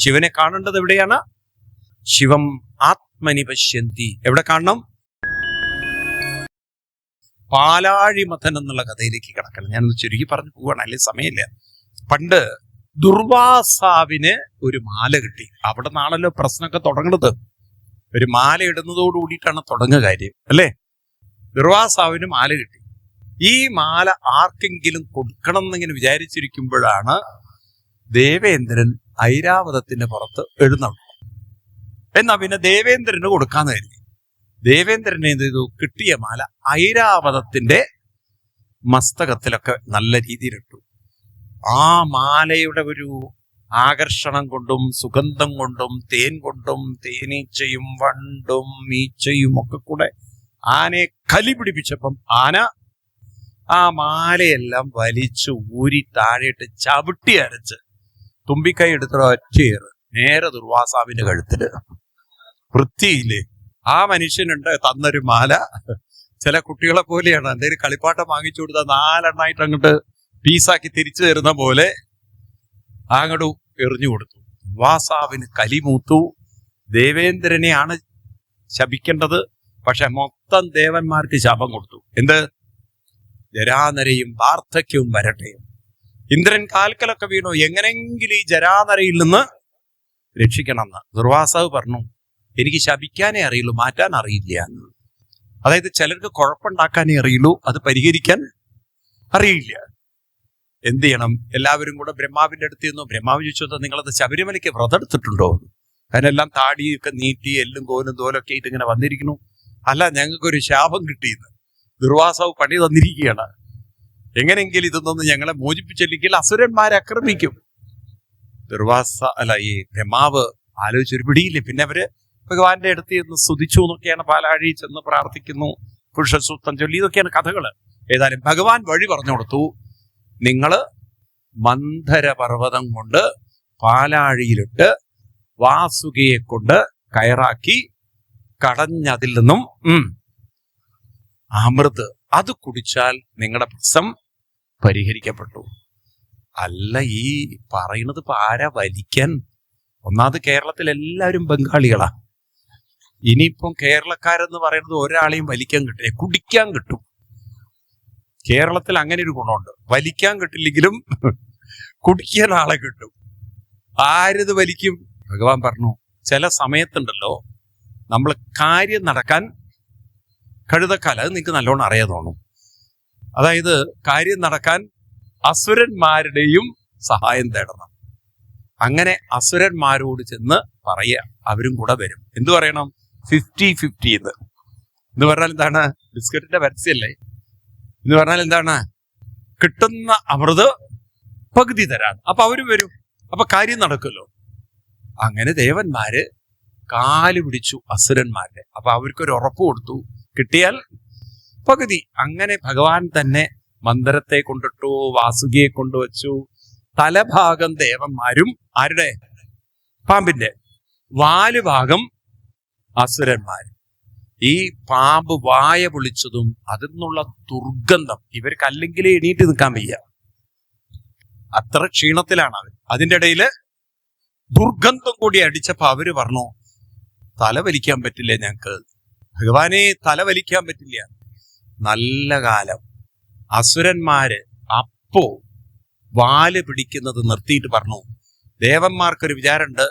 ശിവനെ കാണേണ്ടത് എവിടെയാണ്? ശിവം ആത്മനി പശ്യന്തി. എവിടെ കാണണം? പാലാഴിമഥൻ എന്നുള്ള കഥയിലേക്ക് കിടക്കണം. ഞാനൊന്ന് ചുരുക്കി പറഞ്ഞു പോവാണ്, അല്ലെങ്കിൽ സമയമില്ല. പണ്ട് ദുർവാസാവിന് ഒരു മാല കിട്ടി. അവിടെ നിന്നാണല്ലോ പ്രശ്നമൊക്കെ തുടങ്ങുന്നത്. ഒരു മാല ഇടുന്നതോട് കൂടിയിട്ടാണ് തുടങ്ങുക കാര്യം, അല്ലേ? ദുർവാസാവിന് മാല കിട്ടി. ഈ മാല ആർക്കെങ്കിലും കൊടുക്കണം എന്നിങ്ങനെ വിചാരിച്ചിരിക്കുമ്പോഴാണ് ദേവേന്ദ്രൻ ഐരാവതത്തിന്റെ പുറത്ത് എഴുന്നള്ളും. എന്നാ പിന്നെ ദേവേന്ദ്രന് കൊടുക്കാന്ന് കരുതി. ദേവേന്ദ്രൻ എന്ത് ചെയ്തു? കിട്ടിയ മാല ഐരാവതത്തിന്റെ മസ്തകത്തിലൊക്കെ നല്ല രീതിയിലിട്ടു. ആ മാലയുടെ ഒരു ആകർഷണം കൊണ്ടും സുഗന്ധം കൊണ്ടും തേൻ കൊണ്ടും തേനീച്ചയും വണ്ടും ഈച്ചയും ഒക്കെ കൂടെ ആനയെ കലി പിടിപ്പിച്ചപ്പം ആന ആ മാലയെല്ലാം വലിച്ചു ഊരി താഴെയിട്ട് ചവിട്ടി അരച്ച് തുമ്പിക്കൈ എടുത്ത ഒറ്റയേറ് നേരെ ദുർവാസാവിന്റെ കഴുത്തില്. വൃത്തിയില്ലേ? ആ മനുഷ്യനുണ്ട് തന്നൊരു മാല. ചില കുട്ടികളെ പോലെയാണ്, എന്തെങ്കിലും കളിപ്പാട്ടം വാങ്ങിച്ചു കൊടുത്താൽ 4 എണ്ണമായിട്ട് അങ്ങോട്ട് പീസാക്കി തിരിച്ചു തരുന്ന പോലെ അങ്ങോട്ട് എറിഞ്ഞു കൊടുത്തു. ദുർവാസാവിന് കലിമൂത്തു. ദേവേന്ദ്രനെയാണ് ശപിക്കേണ്ടത്, പക്ഷെ മൊത്തം ദേവന്മാർക്ക് ശാപം കൊടുത്തു. എന്ത്? ജരാനരയും വാർദ്ധക്യവും വരട്ടെയും. ഇന്ദ്രൻ കാൽക്കലൊക്കെ വീണു, എങ്ങനെങ്കിലും ഈ ജരാനരയിൽ നിന്ന് രക്ഷിക്കണമെന്ന്. ദുർവാസാവ് പറഞ്ഞു, എനിക്ക് ശപിക്കാനേ അറിയുള്ളൂ, മാറ്റാൻ അറിയില്ല. അതായത് ചിലർക്ക് കുഴപ്പമുണ്ടാക്കാനേ അറിയുള്ളൂ, അത് പരിഹരിക്കാൻ അറിയില്ല. എന്ത് ചെയ്യണം? എല്ലാവരും കൂടെ ബ്രഹ്മാവിന്റെ അടുത്ത് ചെന്നു. ബ്രഹ്മാവ് ചോദിച്ചത്, നിങ്ങളത് ശബരിമലയ്ക്ക് വ്രതം എടുത്തിട്ടുണ്ടോ? അതിനെല്ലാം താടിയൊക്കെ നീട്ടി എല്ലും കോലും തോലൊക്കെ ആയിട്ട് ഇങ്ങനെ വന്നിരിക്കുന്നു. അല്ല, ഞങ്ങൾക്കൊരു ശാപം കിട്ടിയെന്ന്. ദുർവാസാവ് പണി തന്നിരിക്കുകയാണ്. എങ്ങനെയെങ്കിലും ഇതൊന്നും ഞങ്ങളെ മോചിപ്പിച്ചില്ലെങ്കിൽ അസുരന്മാരെ ആക്രമിക്കും. ഈ ബ്രഹ്മാവ് ആലോചിച്ചൊരു പിടിയില്ല. പിന്നെ അവര് ഭഗവാന്റെ അടുത്ത് ചെന്ന് സ്തുതിച്ചു എന്നൊക്കെയാണ്. പാലാഴി ചെന്ന് പ്രാർത്ഥിക്കുന്നു, പുരുഷസൂക്തം ചൊല്ലി, ഇതൊക്കെയാണ് കഥകള്. ഏതായാലും ഭഗവാൻ വഴി പറഞ്ഞു കൊടുത്തു. നിങ്ങള് മന്ധരപർവ്വതം കൊണ്ട് പാലാഴിയിലിട്ട് വാസുകിയെ കൊണ്ട് കയറാക്കി കടഞ്ഞതിൽ നിന്നും അമൃത് അത് കുടിച്ചാൽ നിങ്ങളുടെ പ്രശ്നം പരിഹരിക്കപ്പെട്ടു. അല്ല, ഈ പറയുന്നത് ഇപ്പൊ ആരാ വലിക്കാൻ? ഒന്നാമത് കേരളത്തിൽ എല്ലാവരും ബംഗാളികളാ. ഇനിയിപ്പം കേരളക്കാരെന്ന് പറയുന്നത് ഒരാളെയും വലിക്കാൻ കിട്ടില്ല, കുടിക്കാൻ കിട്ടും. കേരളത്തിൽ അങ്ങനെ ഒരു ഗുണമുണ്ട്, വലിക്കാൻ കിട്ടില്ലെങ്കിലും കുടിക്കാൻ ആളെ കിട്ടും. ആരിത് വലിക്കും? ഭഗവാൻ പറഞ്ഞു, ചില സമയത്തുണ്ടല്ലോ നമ്മൾ കാര്യം നടക്കാൻ കഴുതക്കാല, അത് നിങ്ങൾക്ക് നല്ലോണം അറിയാൻ തോന്നും. അതായത് കാര്യം നടക്കാൻ അസുരന്മാരുടെയും സഹായം തേടണം. അങ്ങനെ അസുരന്മാരോട് ചെന്ന് പറയുക, അവരും കൂടെ വരും. എന്തു പറയണം? 50-50 എന്ന് പറഞ്ഞാൽ എന്താണ്? ബിസ്ക്കറ്റിന്റെ പരസ്യല്ലേ. എന്ന് പറഞ്ഞാൽ എന്താണ്? കിട്ടുന്ന അമൃത് പകുതി തരാൻ. അപ്പൊ അവരും വരും, അപ്പൊ കാര്യം നടക്കുമല്ലോ. അങ്ങനെ ദേവന്മാര് കാല് പിടിച്ചു അസുരന്മാരുടെ. അപ്പൊ അവർക്കൊരു ഉറപ്പ് കൊടുത്തു, കിട്ടിയാൽ പകുതി. അങ്ങനെ ഭഗവാൻ തന്നെ മന്ദിരത്തെ കൊണ്ടിട്ടു, വാസുകിയെ കൊണ്ടുവച്ചു. തലഭാഗം ദേവന്മാരും, ആരുടെ? പാമ്പിന്റെ. വാലുഭാഗം അസുരന്മാരും. ഈ പാമ്പ് വായ പൊളിച്ചതും അതിൽ നിന്നുള്ള ദുർഗന്ധം ഇവർക്ക് അല്ലെങ്കിലേ എണീറ്റ് നിൽക്കാൻ വയ്യ, അത്ര ക്ഷീണത്തിലാണ് അവർ. അതിൻ്റെ ഇടയിൽ ദുർഗന്ധം കൂടി അടിച്ചപ്പോ അവര് പറഞ്ഞു, തല വലിക്കാൻ പറ്റില്ല ഞങ്ങക്ക്. ഭഗവാനെ, തല വലിക്കാൻ പറ്റില്ല. നല്ല കാലം. അസുരന്മാര് അപ്പോ വാല് പിടിക്കുന്നത് നിർത്തിയിട്ട് പറഞ്ഞു, ദേവന്മാർക്കൊരു വിചാരമുണ്ട്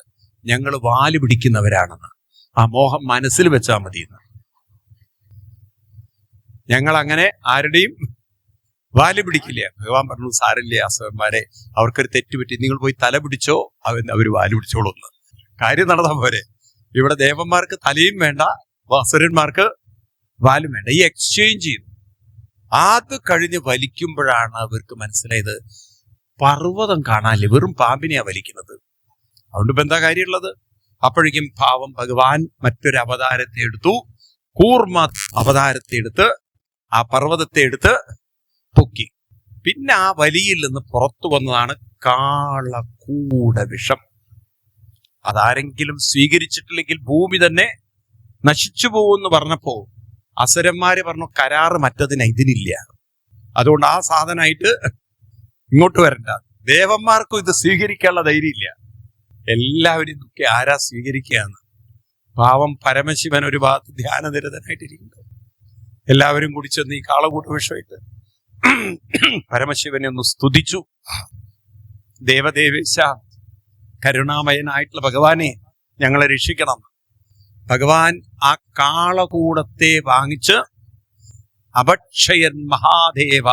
ഞങ്ങൾ വാല് പിടിക്കുന്നവരാണെന്ന്. ആ മോഹം മനസ്സിൽ വെച്ചാൽ മതിയെന്ന്. ഞങ്ങൾ അങ്ങനെ ആരുടെയും വാല് പിടിക്കില്ല. ഭഗവാൻ പറഞ്ഞു, സാരില്ലേ അസുരന്മാരെ, അവർക്കൊരു തെറ്റുപറ്റി, നിങ്ങൾ പോയി തല പിടിച്ചോ, അവര് വാല് പിടിച്ചോളൂ എന്ന്. കാര്യം നടന്നാ പോരെ. ഇവിടെ ദേവന്മാർക്ക് തലയും വേണ്ട, അസുരന്മാർക്ക് വാലും വേണ്ട. ഈ എക്സ്ചേഞ്ച് ചെയ്തു. അത് കഴിഞ്ഞ് വലിക്കുമ്പോഴാണ് അവർക്ക് മനസ്സിലായത്, പർവ്വതം കാണാല്ലേ, വെറും പാമ്പിനെയാ വലിക്കുന്നത്. അതുകൊണ്ട് ഇപ്പൊ എന്താ കാര്യമുള്ളത്? അപ്പോഴേക്കും ഭാവം ഭഗവാൻ മറ്റൊരു അവതാരത്തെ എടുത്തു, കൂർമ്മ അവതാരത്തെ എടുത്ത് ആ പർവ്വതത്തെ എടുത്ത് പൊക്കി. പിന്നെ ആ വലിയിൽ നിന്ന് പുറത്തു വന്നതാണ് കാളകൂട വിഷം. അതാരെങ്കിലും സ്വീകരിച്ചിട്ടില്ലെങ്കിൽ ഭൂമി തന്നെ നശിച്ചു പോകുമെന്ന് പറഞ്ഞപ്പോ അസുരന്മാര് പറഞ്ഞു, കരാറ് മറ്റതിന് ഇതിനില്ല, അതുകൊണ്ട് ആ സാധനമായിട്ട് ഇങ്ങോട്ട് വരണ്ട. ദേവന്മാർക്കും ഇത് സ്വീകരിക്കാനുള്ള ധൈര്യമില്ല. എല്ലാവരും നോക്കി ആരാ സ്വീകരിക്കുകയാണ്. പാവം പരമശിവൻ ഒരു ഭാഗത്ത് ധ്യാനനിരതനായിട്ടിരിക്കുന്നു. എല്ലാവരും കൂടി ചെന്ന് ഈ കാളകൂട്ട വിഷയത്ത് പരമശിവനെ ഒന്ന് സ്തുതിച്ചു. ദേവദേവേശ, കരുണാമയനായിട്ടുള്ള ഭഗവാനെ, ഞങ്ങളെ രക്ഷിക്കണം. ഭഗവാൻ ആ കാളകൂടത്തെ വാങ്ങിച്ച് അഭക്ഷയൻ മഹാദേവ.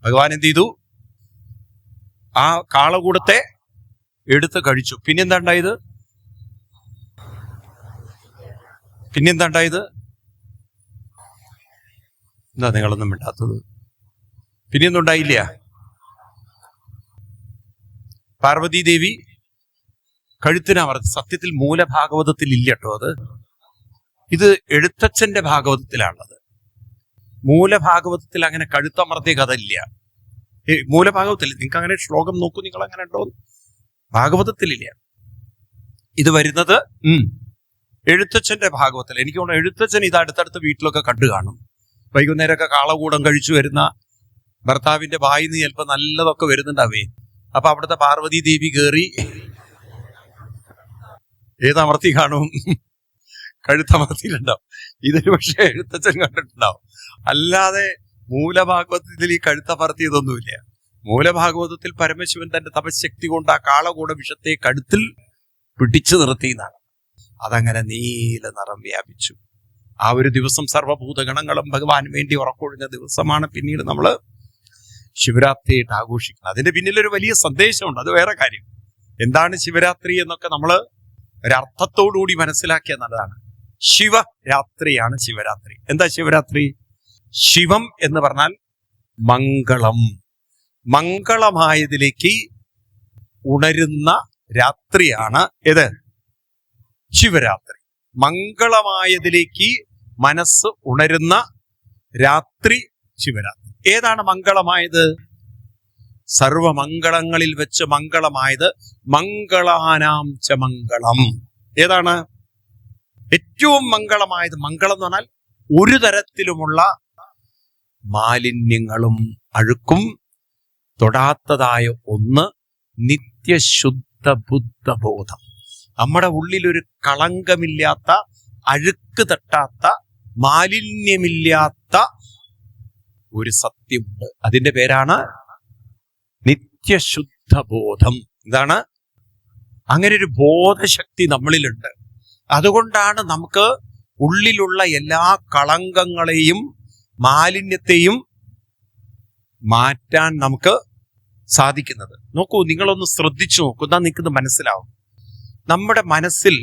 ഭഗവാൻ എന്ത് ചെയ്തു? ആ കാളകൂടത്തെ എടുത്ത് കഴിച്ചു. പിന്നെന്താ ഉണ്ടായത്? എന്താ നിങ്ങളൊന്നും മിണ്ടാത്തത്? പിന്നെയൊന്നും ഉണ്ടായില്ല. പാർവതീദേവി കഴുത്തിനമർത്തി. സത്യത്തിൽ മൂലഭാഗവതത്തിൽ ഇല്ല കേട്ടോ അത്. ഇത് എഴുത്തച്ഛന്റെ ഭാഗവതത്തിലാണുള്ളത്. മൂലഭാഗവതത്തിൽ അങ്ങനെ കഴുത്തമർത്തിയ കഥ ഇല്ല. മൂലഭാഗവതത്തിൽ നിങ്ങൾക്ക് അങ്ങനെ ശ്ലോകം നോക്കൂ, നിങ്ങൾ അങ്ങനെ ഉണ്ടോ? ഭാഗവതത്തിലില്ല. ഇത് വരുന്നത് എഴുത്തച്ഛന്റെ ഭാഗവതത്തിൽ. എനിക്ക് തോന്നുന്നു എഴുത്തച്ഛൻ ഇത് അടുത്തടുത്ത് വീട്ടിലൊക്കെ കണ്ടു കാണും. വൈകുന്നേരമൊക്കെ കാളകൂടം കഴിച്ചു വരുന്ന ഭർത്താവിന്റെ വായിൽ നിന്ന് ചിലപ്പോൾ നല്ലതൊക്കെ വരുന്നുണ്ടാവേ. അപ്പൊ അവിടുത്തെ പാർവതി ദേവി കയറി ഏതമർത്തി കാണും? കഴുത്തമർത്തിയിട്ടുണ്ടാവും. ഇതൊരു പക്ഷേ എഴുത്തച്ഛൻ കണ്ടിട്ടുണ്ടാവും. അല്ലാതെ മൂലഭാഗവതത്തിൽ ഈ കഴുത്തമർത്തിയതൊന്നുമില്ല. മൂലഭാഗവതത്തിൽ പരമശിവൻ തന്റെ തപശക്തി കൊണ്ട് ആ കാളകൂട വിഷത്തെ കഴുത്തിൽ പിടിച്ചു നിർത്തിയെന്നാണ്. അതങ്ങനെ നീല നിറം വ്യാപിച്ചു. ആ ഒരു ദിവസം സർവ്വഭൂതഗണങ്ങളും ഭഗവാന് വേണ്ടി ഉറക്കൊഴിഞ്ഞ ദിവസമാണ് പിന്നീട് നമ്മൾ ശിവരാത്രിയായിട്ട് ആഘോഷിക്കുന്നത്. അതിന്റെ പിന്നിലൊരു വലിയ സന്ദേശമുണ്ട്. അത് വേറെ കാര്യം. എന്താണ് ശിവരാത്രി എന്നൊക്കെ നമ്മൾ ഒരർത്ഥത്തോടുകൂടി മനസ്സിലാക്കിയ നല്ലതാണ്. ശിവരാത്രിയാണ് ശിവരാത്രി. എന്താ ശിവരാത്രി? ശിവം എന്ന് പറഞ്ഞാൽ മംഗളം. മംഗളമായതിലേക്ക് ഉണരുന്ന രാത്രിയാണ് ഏത്? ശിവരാത്രി. മംഗളമായതിലേക്ക് മനസ്സ് ഉണരുന്ന രാത്രി ശിവരാത്രി. ഏതാണ് മംഗളമായത്? സർവമംഗളങ്ങളിൽ വെച്ച് മംഗളമായത് മംഗളാനാം ച മംഗളം. ഏതാണ് ഏറ്റവും മംഗളമായത്? മംഗളം എന്ന് പറഞ്ഞാൽ ഒരു തരത്തിലുമുള്ള മാലിന്യങ്ങളും അഴുക്കും തൊടാത്തതായ ഒന്ന്, നിത്യശുദ്ധ ബുദ്ധബോധം. നമ്മുടെ ഉള്ളിലൊരു കളങ്കമില്ലാത്ത, അഴുക്ക് തട്ടാത്ത, മാലിന്യമില്ലാത്ത ഒരു സത്യമുണ്ട്. അതിന്റെ പേരാണ് നിത്യശുദ്ധ ബോധം. എന്താണ്? അങ്ങനെ ഒരു ബോധശക്തി നമ്മളിലുണ്ട്. അതുകൊണ്ടാണ് നമുക്ക് ഉള്ളിലുള്ള എല്ലാ കളങ്കങ്ങളെയും മാലിന്യത്തെയും മാറ്റാൻ നമുക്ക് സാധിക്കുന്നത്. നോക്കൂ, നിങ്ങളൊന്ന് ശ്രദ്ധിച്ചു നോക്കൂ, എന്നാ നിൽക്കുന്നത് മനസ്സിലാവും. നമ്മുടെ മനസ്സിൽ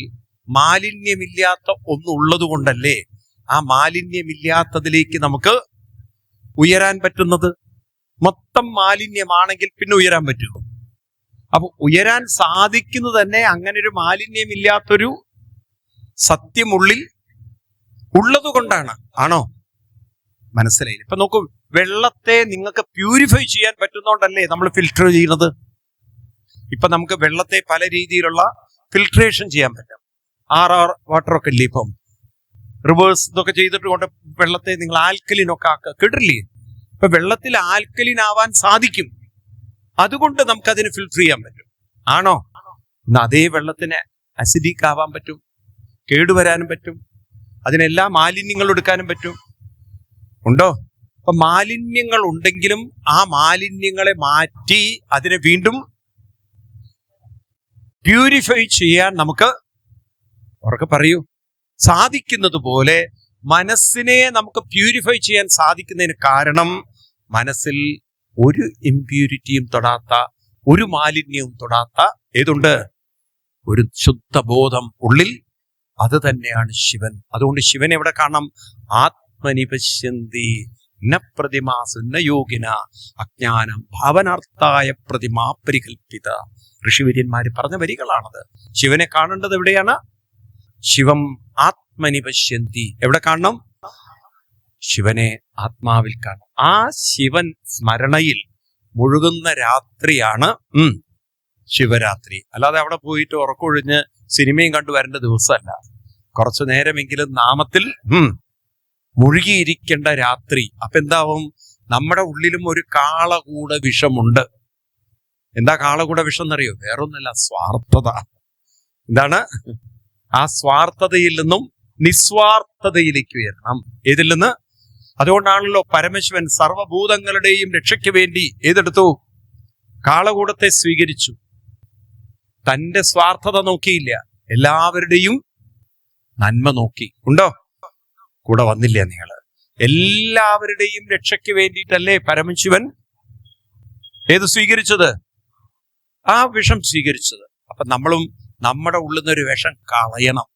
മാലിന്യമില്ലാത്ത ഒന്നുള്ളത് കൊണ്ടല്ലേ ആ മാലിന്യമില്ലാത്തതിലേക്ക് നമുക്ക് ഉയരാൻ പറ്റുന്നത്. മൊത്തം മാലിന്യമാണെങ്കിൽ പിന്നെ ഉയരാൻ പറ്റുമോ? അപ്പൊ ഉയരാൻ സാധിക്കുന്നത് തന്നെ അങ്ങനെ ഒരു മാലിന്യമില്ലാത്തൊരു സത്യമുള്ളിൽ ഉള്ളത് കൊണ്ടാണ്. ആണോ? മനസ്സിലായില്ല? ഇപ്പൊ നോക്കൂ, വെള്ളത്തെ നിങ്ങൾക്ക് പ്യൂരിഫൈ ചെയ്യാൻ പറ്റുന്നോണ്ടല്ലേ നമ്മൾ ഫിൽറ്റർ ചെയ്യുന്നത്. ഇപ്പൊ നമുക്ക് വെള്ളത്തെ പല രീതിയിലുള്ള ഫിൽട്രേഷൻ ചെയ്യാൻ പറ്റും. RR വാട്ടറൊക്കെ ഇല്ലേ ഇപ്പം, റിവേഴ്സ് ഇതൊക്കെ ചെയ്തിട്ട് കൊണ്ട് വെള്ളത്തെ നിങ്ങൾ ആൽക്കലിനൊക്കെ കേട്ടില്ലേ? ഇപ്പൊ വെള്ളത്തിൽ ആൽക്കലിൻ ആവാൻ സാധിക്കും. അതുകൊണ്ട് നമുക്കതിന് ഫിൽറ്റർ ചെയ്യാൻ പറ്റും. ആണോ? അതേ വെള്ളത്തിന് അസിഡിക് ആവാൻ പറ്റും, കേടുവരാനും പറ്റും, അതിനെല്ലാ മാലിന്യങ്ങൾ എടുക്കാനും പറ്റും. ഉണ്ടോ? അപ്പൊ മാലിന്യങ്ങൾ ഉണ്ടെങ്കിലും ആ മാലിന്യങ്ങളെ മാറ്റി അതിനെ വീണ്ടും പ്യൂരിഫൈ ചെയ്യാൻ നമുക്ക് ഉറക്കെ പറയൂ സാധിക്കുന്നത് പോലെ മനസ്സിനെ നമുക്ക് പ്യൂരിഫൈ ചെയ്യാൻ സാധിക്കുന്നതിന് കാരണം മനസ്സിൽ ഒരു ഇംപ്യൂരിറ്റിയും തൊടാത്ത, ഒരു മാലിന്യവും തൊടാത്ത ഏതുണ്ട്? ഒരു ശുദ്ധബോധം ഉള്ളിൽ. അത് തന്നെയാണ് ശിവൻ. അതുകൊണ്ട് ശിവൻ എവിടെ കാണാം? ആത്മനി പശ്യന്തി ന പ്രതിമാസു ന യോഗിന അജ്ഞാനം ഭാവനാർത്ഥായ പ്രതിമാ പരികൽപ്പിത. ഋഷിവര്യന്മാര് പറഞ്ഞ വരികളാണത്. ശിവനെ കാണേണ്ടത് എവിടെയാണ്? ശിവം ആത്മനി പശ്യന്തി. എവിടെ കാണണം? ശിവനെ ആത്മാവിൽ കാണണം. ആ ശിവൻ സ്മരണയിൽ മുഴുകുന്ന രാത്രിയാണ് ശിവരാത്രി. അല്ലാതെ അവിടെ പോയിട്ട് ഉറക്കൊഴിഞ്ഞ് സിനിമയും കണ്ടു വരേണ്ട ദിവസമല്ല. കുറച്ചു നേരമെങ്കിലും നാമത്തിൽ മുഴുകിയിരിക്കേണ്ട രാത്രി. അപ്പൊ എന്താവും? നമ്മുടെ ഉള്ളിലും ഒരു കാളകൂട വിഷമുണ്ട്. എന്താ കാളകൂട വിഷം എന്നറിയോ? വേറൊന്നല്ല, സ്വാർത്ഥത. എന്താണ്? ആ സ്വാർത്ഥതയിൽ നിന്നും നിസ്വാർത്ഥതയിലേക്ക് ഉയരണം. ഏതിൽ നിന്ന്? അതുകൊണ്ടാണല്ലോ പരമശിവൻ സർവഭൂതങ്ങളുടെയും രക്ഷയ്ക്ക് വേണ്ടി ഏതെടുത്തു? കാളകൂടത്തെ സ്വീകരിച്ചു. തന്റെ സ്വാർത്ഥത നോക്കിയില്ല, എല്ലാവരുടെയും നന്മ നോക്കി. ഉണ്ടോ? കൂടെ വന്നില്ല നിങ്ങള്? എല്ലാവരുടെയും രക്ഷയ്ക്ക് വേണ്ടിയിട്ടല്ലേ പരമശിവൻ ഏത് സ്വീകരിച്ചത്? ആ വിഷം സ്വീകരിച്ചത്. അപ്പൊ നമ്മളും നമ്മുടെ ഉള്ളിൽ നിന്നൊരു വിഷം കളയണം.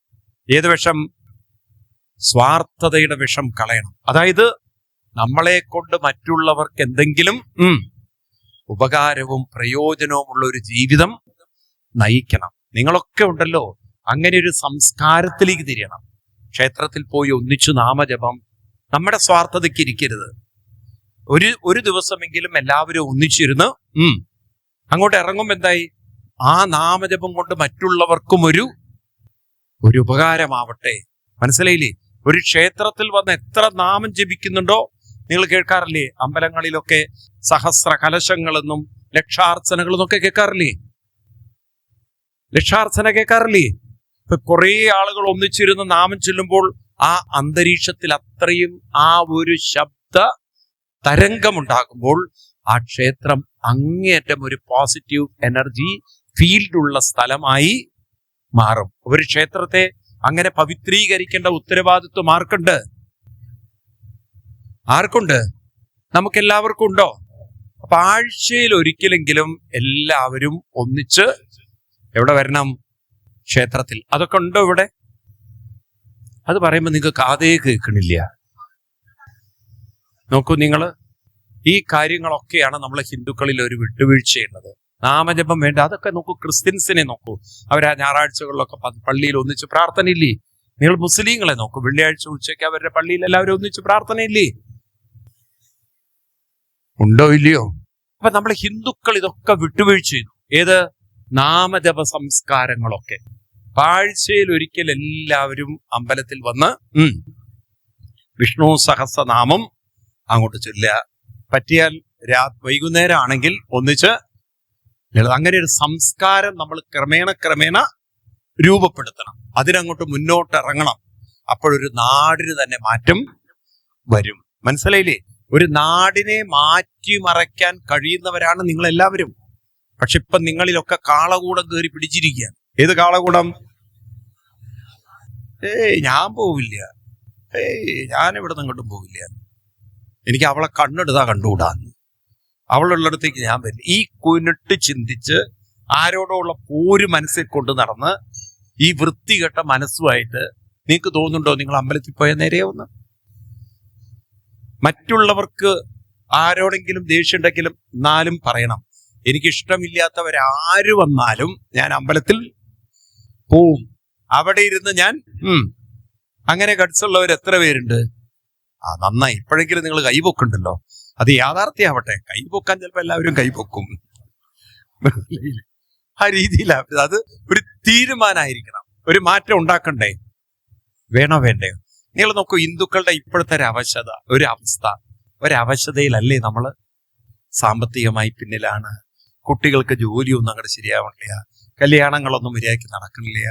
ഏത് വിഷം? സ്വാർത്ഥതയുടെ വിഷം കളയണം. അതായത് നമ്മളെ കൊണ്ട് മറ്റുള്ളവർക്ക് എന്തെങ്കിലും ഉപകാരവും പ്രയോജനവുമുള്ള ഒരു ജീവിതം നയിക്കണം. നിങ്ങളൊക്കെ ഉണ്ടല്ലോ, അങ്ങനെ ഒരു സംസ്കാരത്തിലേക്ക് തിരിയണം. ക്ഷേത്രത്തിൽ പോയി ഒന്നിച്ചു നാമജപം. നമ്മുടെ സ്വാർത്ഥതയ്ക്ക് ഇരിക്കരുത്. ഒരു ദിവസമെങ്കിലും എല്ലാവരും ഒന്നിച്ചിരുന്ന് അങ്ങോട്ട് ഇറങ്ങുമ്പോൾ എന്തായി? ആ നാമജപം കൊണ്ട് മറ്റുള്ളവർക്കും ഒരു ഉപകാരമാവട്ടെ. മനസ്സിലായില്ലേ? ഒരു ക്ഷേത്രത്തിൽ വന്ന് എത്ര നാമം ജപിക്കുന്നുണ്ടോ നിങ്ങൾ കേൾക്കാറില്ലേ? അമ്പലങ്ങളിലൊക്കെ സഹസ്ര കലശങ്ങളെന്നും ലക്ഷാർച്ചനകളെന്നൊക്കെ കേൾക്കാറില്ലേ? ലക്ഷാർച്ചന കേൾക്കാറില്ലേ? ഇപ്പൊ കുറെ ആളുകൾ ഒന്നിച്ചിരുന്ന് നാമം ചൊല്ലുമ്പോൾ ആ അന്തരീക്ഷത്തിൽ അത്രയും ആ ഒരു ശബ്ദ തരംഗമുണ്ടാകുമ്പോൾ ആ ക്ഷേത്രം അങ്ങേയറ്റം ഒരു പോസിറ്റീവ് എനർജി ഫീൽഡുള്ള സ്ഥലമായി മാറും. ഒരു ക്ഷേത്രത്തെ അങ്ങനെ പവിത്രീകരിക്കേണ്ട ഉത്തരവാദിത്വം ആർക്കുണ്ട്? ആർക്കുണ്ട്? നമുക്കെല്ലാവർക്കും ഉണ്ടോ? അപ്പൊ ആഴ്ചയിൽ ഒരിക്കലെങ്കിലും എല്ലാവരും ഒന്നിച്ച് എവിടെ വരണം? ക്ഷേത്രത്തിൽ. അതൊക്കെ ഉണ്ടോ ഇവിടെ? അത് പറയുമ്പോൾ നിങ്ങൾക്ക് കാതേ കേൾക്കണില്ല. നോക്കൂ നിങ്ങൾ, ഈ കാര്യങ്ങളൊക്കെയാണ് നമ്മളെ ഹിന്ദുക്കളിൽ ഒരു വിട്ടുവീഴ്ചയുള്ളത്. നാമജപം വേണ്ട, അതൊക്കെ നോക്കൂ. ക്രിസ്ത്യൻസിനെ നോക്കൂ, അവരാ ഞായറാഴ്ചകളിലൊക്കെ പള്ളിയിൽ ഒന്നിച്ച് പ്രാർത്ഥനയില്ലേ? നിങ്ങൾ മുസ്ലിങ്ങളെ നോക്കൂ, വെള്ളിയാഴ്ച ഉച്ചയ്ക്ക് അവരുടെ പള്ളിയിൽ എല്ലാവരും ഒന്നിച്ച് പ്രാർത്ഥനയില്ലേ? ഉണ്ടോ ഇല്ലയോ? അപ്പൊ നമ്മളെ ഹിന്ദുക്കൾ ഇതൊക്കെ വിട്ടുവീഴ്ച ചെയ്തു. ഏത്? നാമജപ സംസ്കാരങ്ങളൊക്കെ. ആഴ്ചയിൽ ഒരിക്കൽ എല്ലാവരും അമ്പലത്തിൽ വന്ന് വിഷ്ണു സഹസ്രനാമം അങ്ങോട്ട് ചൊല്ലുക. പറ്റിയാൽ വൈകുന്നേരം ആണെങ്കിൽ ഒന്നിച്ച് അങ്ങനെ ഒരു സംസ്കാരം നമ്മൾ ക്രമേണ രൂപപ്പെടുത്തണം. അതിനങ്ങോട്ട് മുന്നോട്ട് ഇറങ്ങണം. അപ്പോഴൊരു നാടിന് തന്നെ മാറ്റം വരും. മനസ്സിലായില്ലേ? ഒരു നാടിനെ മാറ്റിമറയ്ക്കാൻ കഴിയുന്നവരാണ് നിങ്ങളെല്ലാവരും. പക്ഷെ ഇപ്പൊ നിങ്ങളിലൊക്കെ കാളകൂടം കയറി പിടിച്ചിരിക്കുകയാണ്. ഏത് കാളകൂടം? ഞാൻ പോവില്ല, ഞാനിവിടെ നിന്ന് ഇങ്ങോട്ടും പോവില്ല, എനിക്ക് അവളെ കണ്ണെടുത്താ കണ്ടുകൂടാന്ന്, അവളുള്ളിടത്തേക്ക് ഞാൻ വരില്ല. ഈ കുനിട്ട് ചിന്തിച്ച് ആരോടുള്ള പോര് മനസ്സിൽ കൊണ്ട് നടന്ന് ഈ വൃത്തികെട്ട മനസ്സുമായിട്ട് നിങ്ങൾക്ക് തോന്നുന്നുണ്ടോ നിങ്ങൾ അമ്പലത്തിൽ പോയ നേരെയാവുന്ന? മറ്റുള്ളവർക്ക് ആരോടെങ്കിലും ദേഷ്യം ഉണ്ടെങ്കിലും എന്നാലും പറയണം, എനിക്കിഷ്ടമില്ലാത്തവരാര് വന്നാലും ഞാൻ അമ്പലത്തിൽ പോവും, അവിടെ ഇരുന്ന് ഞാൻ അങ്ങനെ ഗഡ്സുള്ളവർ എത്ര പേരുണ്ട്? നന്നായി, ഇപ്പോഴെങ്കിലും നിങ്ങൾ കൈപൊക്കുണ്ടല്ലോ. അത് യാഥാർത്ഥ്യമാവട്ടെ. കൈപൊക്കാൻ ചിലപ്പോൾ എല്ലാവരും കൈപൊക്കും. ആ രീതിയിലാണ്. അത് ഒരു തീരുമാനമായിരിക്കണം. ഒരു മാറ്റം ഉണ്ടാക്കണ്ടേ? വേണോ വേണ്ടയോ? നിങ്ങൾ നോക്കൂ, ഹിന്ദുക്കളുടെ ഇപ്പോഴത്തെ ഒരു അവശത, ഒരു അവസ്ഥ, ഒരവശതയിലല്ലേ നമ്മള്? സാമ്പത്തികമായി പിന്നിലാണ്, കുട്ടികൾക്ക് ജോലിയൊന്നും അങ്ങോട്ട് ശരിയാവണില്ല, കല്യാണങ്ങളൊന്നും മര്യാദയ്ക്ക് നടക്കണില്ല,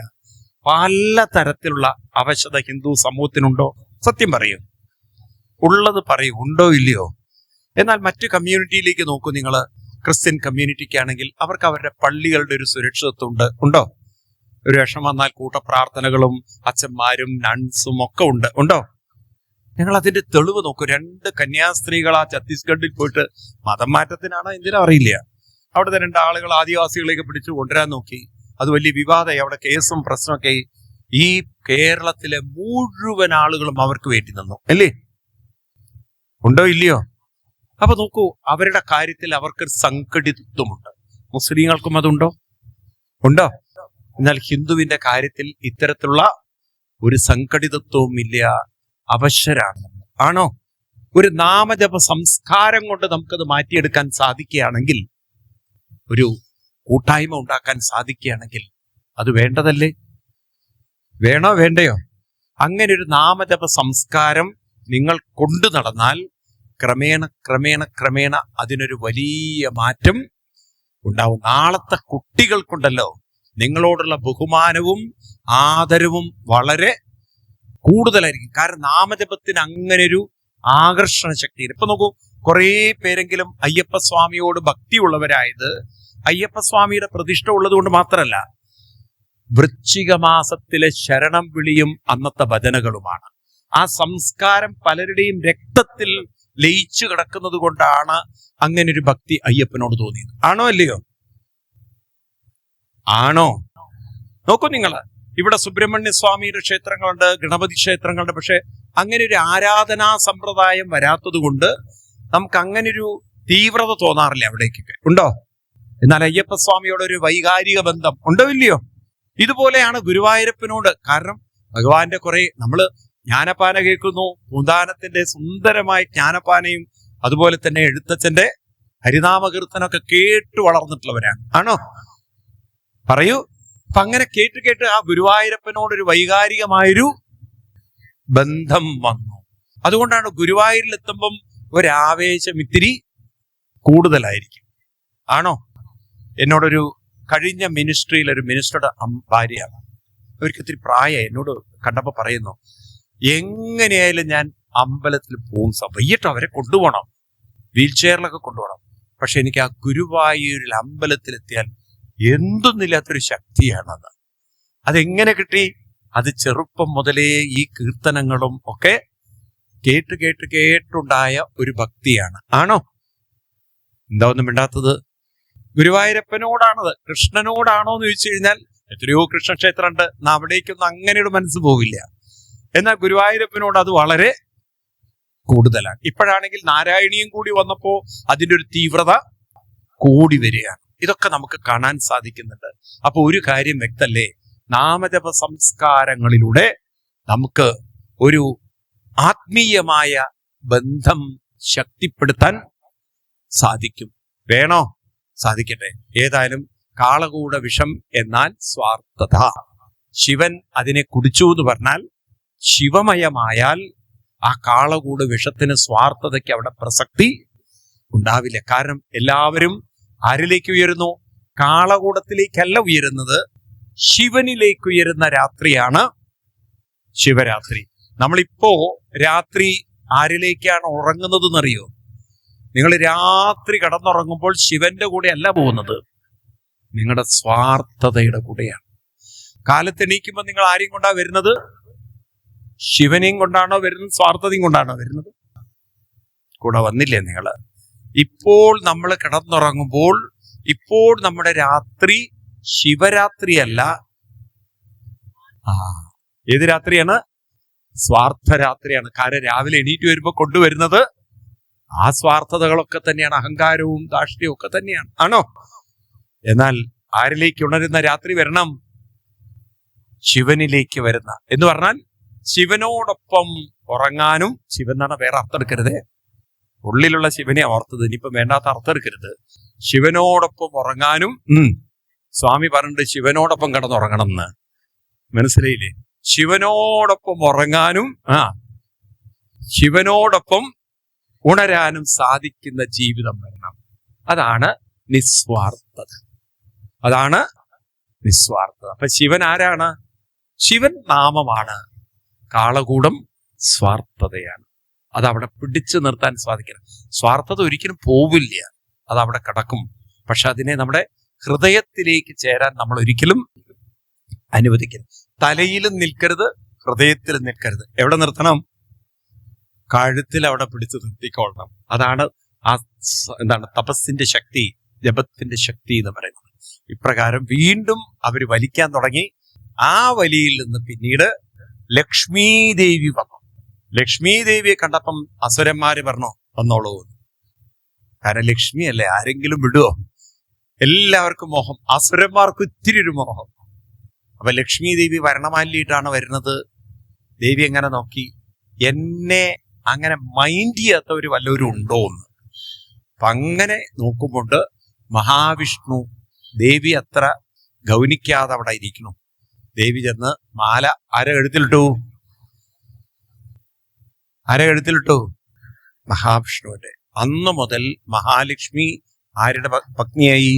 പല തരത്തിലുള്ള അവശത ഹിന്ദു സമൂഹത്തിനുണ്ടോ? സത്യം പറയൂ, ഉള്ളത് പറയൂ, ഉണ്ടോ ഇല്ലയോ? എന്നാൽ മറ്റു കമ്മ്യൂണിറ്റിയിലേക്ക് നോക്കൂ നിങ്ങൾ. ക്രിസ്ത്യൻ കമ്മ്യൂണിറ്റിക്കാണെങ്കിൽ അവർക്ക് അവരുടെ പള്ളികളുടെ ഒരു സുരക്ഷിതത്വം ഉണ്ടോ? ഒരു വിഷമം വന്നാൽ കൂട്ടപ്രാർത്ഥനകളും അച്ഛന്മാരും നൺസും ഒക്കെ ഉണ്ടോ? നിങ്ങൾ അതിന്റെ തെളിവ് നോക്കൂ. 2 കന്യാസ്ത്രീകൾ ആ ഛത്തീസ്ഗഡിൽ പോയിട്ട് മതം മാറ്റത്തിനാണ് എന്തിനാ അറിയില്ല, അവിടുത്തെ 2 ആളുകൾ ആദിവാസികളെയൊക്കെ പിടിച്ചു കൊണ്ടുവരാൻ നോക്കി. അത് വലിയ വിവാദമായി, അവിടെ കേസും പ്രശ്നമൊക്കെ. ഈ കേരളത്തിലെ മുഴുവൻ ആളുകളും അവർക്ക് വേണ്ടി നിന്നു, അല്ലേ? ഉണ്ടോ ഇല്ലയോ? അപ്പൊ നോക്കൂ, അവരുടെ കാര്യത്തിൽ അവർക്കൊരു സംഘടിതത്വമുണ്ട്. മുസ്ലിങ്ങൾക്കും അതുണ്ടോ? ഉണ്ടോ? എന്നാൽ ഹിന്ദുവിന്റെ കാര്യത്തിൽ ഇത്തരത്തിലുള്ള ഒരു സംഘടിതത്വവും ഇല്ല. അവശരാണ്. ആണോ? ഒരു നാമജപ സംസ്കാരം കൊണ്ട് നമുക്കത് മാറ്റിയെടുക്കാൻ സാധിക്കുകയാണെങ്കിൽ, ഒരു കൂട്ടായ്മ ഉണ്ടാക്കാൻ സാധിക്കുകയാണെങ്കിൽ അത് വേണ്ടതല്ലേ? വേണോ വേണ്ടയോ? അങ്ങനെ ഒരു നാമജപ സംസ്കാരം നിങ്ങൾ കൊണ്ടു നടന്നാൽ ക്രമേണ അതിനൊരു വലിയ മാറ്റം ഉണ്ടാവും. നാളത്തെ കുട്ടികൾക്കുണ്ടല്ലോ, നിങ്ങളോടുള്ള ബഹുമാനവും ആദരവും വളരെ കൂടുതലായിരിക്കും. കാരണം നാമജപത്തിന് അങ്ങനെ ഒരു ആകർഷണ ശക്തിയാണ്. ഇപ്പൊ നോക്കൂ, കുറെ പേരെങ്കിലും അയ്യപ്പസ്വാമിയോട് ഭക്തിയുള്ളവരായത് അയ്യപ്പസ്വാമിയുടെ പ്രതിഷ്ഠ ഉള്ളത് കൊണ്ട് മാത്രമല്ല, വൃശ്ചിക മാസത്തിലെ ശരണം വിളിയും അന്നത്തെ ഭജനകളുമാണ്. ആ സംസ്കാരം പലരുടെയും രക്തത്തിൽ ലയിച്ചു കിടക്കുന്നത് കൊണ്ടാണ് അങ്ങനെ ഒരു ഭക്തി അയ്യപ്പനോട് തോന്നിയത്. ആണോ അല്ലയോ? ആണോ? നോക്കൂ നിങ്ങള്, ഇവിടെ സുബ്രഹ്മണ്യ സ്വാമിയുടെ ക്ഷേത്രങ്ങളുണ്ട്, ഗണപതി ക്ഷേത്രങ്ങളുണ്ട്. പക്ഷെ അങ്ങനെ ഒരു ആരാധനാ സമ്പ്രദായം വരാത്തത് കൊണ്ട് നമുക്ക് അങ്ങനെ ഒരു തീവ്രത തോന്നാറില്ല. അവിടേക്കൊക്കെ ഉണ്ടോ? എന്നാൽ അയ്യപ്പസ്വാമിയോടൊരു വൈകാരിക ബന്ധം ഉണ്ടോ ഇല്ലയോ? ഇതുപോലെയാണ് ഗുരുവായൂരപ്പനോട്. കാരണം ഭഗവാന്റെ കുറെ നമ്മള് ജ്ഞാനപ്പാന കേൾക്കുന്നു, പൂന്താനത്തിന്റെ സുന്ദരമായ ജ്ഞാനപ്പാനയും അതുപോലെ തന്നെ എഴുത്തച്ഛന്റെ ഹരിനാമകീർത്തനൊക്കെ കേട്ട് വളർന്നിട്ടുള്ളവരാണ്. ആണോ? പറയൂ. അപ്പൊ അങ്ങനെ കേട്ട് കേട്ട് ആ ഗുരുവായൂരപ്പനോടൊരു വൈകാരികമായൊരു ബന്ധം വന്നു. അതുകൊണ്ടാണ് ഗുരുവായൂരിലെത്തുമ്പം ഒരാവേശം ഇത്തിരി കൂടുതലായിരിക്കും. ആണോ? എന്നോടൊരു കഴിഞ്ഞ മിനിസ്ട്രിയിൽ ഒരു മിനിസ്റ്ററുടെ ഭാര്യയാണ്, അവർക്ക് ഇത്തിരി പ്രായം, എന്നോട് കണ്ടപ്പോ പറയുന്നു, എങ്ങനെയായാലും ഞാൻ അമ്പലത്തിൽ പോകും, വയ്യട്ടോ അവരെ കൊണ്ടുപോകണം, വീൽ ചെയറിലൊക്കെ കൊണ്ടുപോകണം. പക്ഷെ എനിക്ക് ആ ഗുരുവായൂരിൽ അമ്പലത്തിലെത്തിയാൽ എന്തൊന്നില്ലാത്തൊരു ശക്തിയാണത്. അതെങ്ങനെ കിട്ടി? അത് ചെറുപ്പം മുതലേ ഈ കീർത്തനങ്ങളും ഒക്കെ കേട്ട് കേട്ട് കേട്ടുണ്ടായ ഒരു ഭക്തിയാണ്. ആണോ? എന്താ ഒന്നും മിണ്ടാത്തത്? ഗുരുവായൂരപ്പനോടാണത്. കൃഷ്ണനോടാണോ എന്ന് ചോദിച്ചു കഴിഞ്ഞാൽ എത്രയോ കൃഷ്ണക്ഷേത്രം ഉണ്ട്, അവിടേക്കൊന്നും അങ്ങനെ ഒരു മനസ്സ് പോവില്ല. എന്നാൽ ഗുരുവായൂരപ്പനോട് അത് വളരെ കൂടുതലാണ്. ഇപ്പോഴാണെങ്കിൽ നാരായണീയം കൂടി വന്നപ്പോ അതിൻ്റെ ഒരു തീവ്രത കൂടി വരികയാണ്. ഇതൊക്കെ നമുക്ക് കാണാൻ സാധിക്കുന്നുണ്ട്. അപ്പൊ ഒരു കാര്യം വ്യക്തല്ലേ, നാമജപ സംസ്കാരങ്ങളിലൂടെ നമുക്ക് ഒരു ആത്മീയമായ ബന്ധം ശക്തിപ്പെടുത്താൻ സാധിക്കും. വേണോ? സാധിക്കട്ടെ. ഏതായാലും കാളകൂട വിഷം എന്നാൽ സ്വാർത്ഥത. ശിവൻ അതിനെ കുടിച്ചു എന്ന് പറഞ്ഞാൽ ശിവമയമായാൽ ആ കാളകൂട വിഷത്തിന് സ്വാർത്ഥതയ്ക്ക് അവിടെ പ്രസക്തി ഉണ്ടാവില്ല. കാരണം എല്ലാവരും ആരിലേക്ക് ഉയരുന്നു? കാളകൂടത്തിലേക്കല്ല ഉയരുന്നത്, ശിവനിലേക്ക് ഉയരുന്ന രാത്രിയാണ് ശിവരാത്രി. നമ്മളിപ്പോ രാത്രി ആരിലേക്കാണ് ഉറങ്ങുന്നത് എന്നറിയോ? നിങ്ങൾ രാത്രി കടന്നുറങ്ങുമ്പോൾ ശിവന്റെ കൂടെ അല്ല പോകുന്നത്, നിങ്ങളുടെ സ്വാർത്ഥതയുടെ കൂടെയാണ്. കാലത്തെണീക്കുമ്പോൾ നിങ്ങൾ ആരെയും കൊണ്ടാ വരുന്നത്? ശിവനെയും കൊണ്ടാണോ വരുന്നത്? സ്വാർത്ഥതയും കൊണ്ടാണോ വരുന്നത്? കൂടെ വന്നില്ലേ നിങ്ങൾ? ഇപ്പോൾ നമ്മൾ കിടന്നുറങ്ങുമ്പോൾ ഇപ്പോൾ നമ്മുടെ രാത്രി ശിവരാത്രിയല്ല. ഏത് രാത്രിയാണ്? സ്വാർത്ഥരാത്രിയാണ്. കാരണം രാവിലെ എണീറ്റ് വരുമ്പോൾ കൊണ്ടുവരുന്നത് ആ സ്വാർത്ഥതകളൊക്കെ തന്നെയാണ്, അഹങ്കാരവും ധാർഷ്ട്യവും ഒക്കെ തന്നെയാണ്. ആണോ? എന്നാൽ ആരിലേക്ക് ഉണരുന്ന രാത്രി വരണം? ശിവനിലേക്ക് വരുന്ന എന്ന് പറഞ്ഞാൽ ശിവനോടൊപ്പം ഉറങ്ങാനും. ശിവൻ എന്നാണ് വേറെ അർത്ഥം എടുക്കരുത്, ഉള്ളിലുള്ള ശിവനെ ഓർത്തത്, ഇനിയിപ്പം വേണ്ടാത്ത അർത്ഥം എടുക്കരുത്. ശിവനോടൊപ്പം ഉറങ്ങാനും. സ്വാമി പറഞ്ഞിട്ട് ശിവനോടൊപ്പം കിടന്നുറങ്ങണം എന്ന്, മനസ്സിലായില്ലേ? ശിവനോടൊപ്പം ഉറങ്ങാനും ശിവനോടൊപ്പം ഉണരാനും സാധിക്കുന്ന ജീവിതം വരണം. അതാണ് നിസ്വാർത്ഥത. അതാണ് നിസ്വാർത്ഥത. അപ്പൊ ശിവൻ ആരാണ്? ശിവൻ നാമമാണ്. കാളകൂടം സ്വാർത്ഥതയാണ്. അതവിടെ പിടിച്ചു നിർത്താൻ സാധിക്കണം. സ്വാർത്ഥത ഒരിക്കലും പോവില്ല, അതവിടെ കിടക്കും. പക്ഷെ അതിനെ നമ്മുടെ ഹൃദയത്തിലേക്ക് ചേരാൻ നമ്മൾ ഒരിക്കലും അനുവദിക്കണം. തലയിലും നിൽക്കരുത്, ഹൃദയത്തിലും നിൽക്കരുത്. എവിടെ നിർത്തണം? കഴുത്തിൽ അവിടെ പിടിച്ചു നിർത്തിക്കൊള്ളണം. അതാണ് ആ തപസ്സിന്റെ ശക്തി, ജപത്തിന്റെ ശക്തി എന്ന് പറയുന്നത്. ഇപ്രകാരം വീണ്ടും അവർ വലിക്കാൻ തുടങ്ങി. ആ വലിയിൽ നിന്ന് പിന്നീട് ലക്ഷ്മീദേവി വന്നു. ലക്ഷ്മീദേവിയെ കണ്ടപ്പം അസുരന്മാര് പറഞ്ഞു വന്നോളൂ. കാരണം ലക്ഷ്മി അല്ലേ, ആരെങ്കിലും വിടുവോ? എല്ലാവർക്കും മോഹം, അസുരന്മാർക്ക് ഇത്തിരി ഒരു മോഹം. അപ്പൊ ലക്ഷ്മി ദേവി വരണമാലിയിട്ടാണ് വരുന്നത്. ദേവി എങ്ങനെ നോക്കി, എന്നെ അങ്ങനെ മൈൻഡ് ചെയ്യാത്തവർ വല്ലവരും ഉണ്ടോ എന്ന്. അപ്പൊ അങ്ങനെ നോക്കുമ്പോൾ മഹാവിഷ്ണു ദേവി അത്ര ഗൗനിക്കാതെ അവിടെ ഇരിക്കുന്നു. ദേവി ചെന്ന് മാല ആരെ കഴുത്തിലിട്ടു? മഹാവിഷ്ണുവിന്റെ. അന്നു മുതൽ മഹാലക്ഷ്മി ആരുടെ പത്നിയായി?